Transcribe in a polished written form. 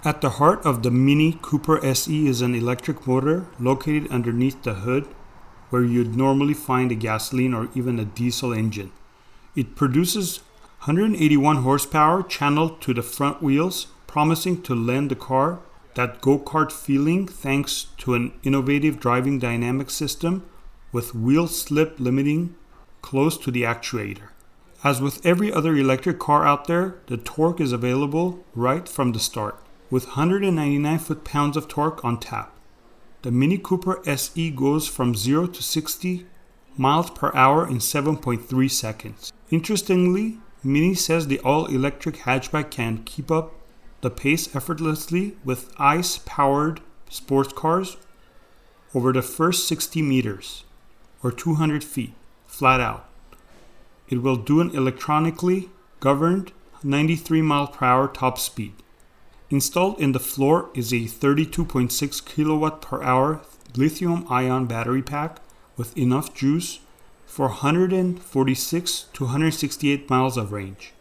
At the heart of the Mini Cooper SE is an electric motor located underneath the hood where you'd normally find a gasoline or even a diesel engine. It produces 181 horsepower channeled to the front wheels, promising to lend the car that go-kart feeling thanks to an innovative driving dynamic system with wheel slip limiting close to the actuator. As with every other electric car out there, the torque is available right from the start, with 199 foot-pounds of torque on tap. The Mini Cooper SE goes from 0 to 60 miles per hour in 7.3 seconds. Interestingly, Mini says the all-electric hatchback can keep up the pace effortlessly with ICE-powered sports cars over the first 60 meters, or 200 feet, flat out. It will do an electronically governed 93 miles per hour top speed. Installed in the floor is a 32.6 kilowatt per hour lithium-ion battery pack with enough juice for 146 to 168 miles of range.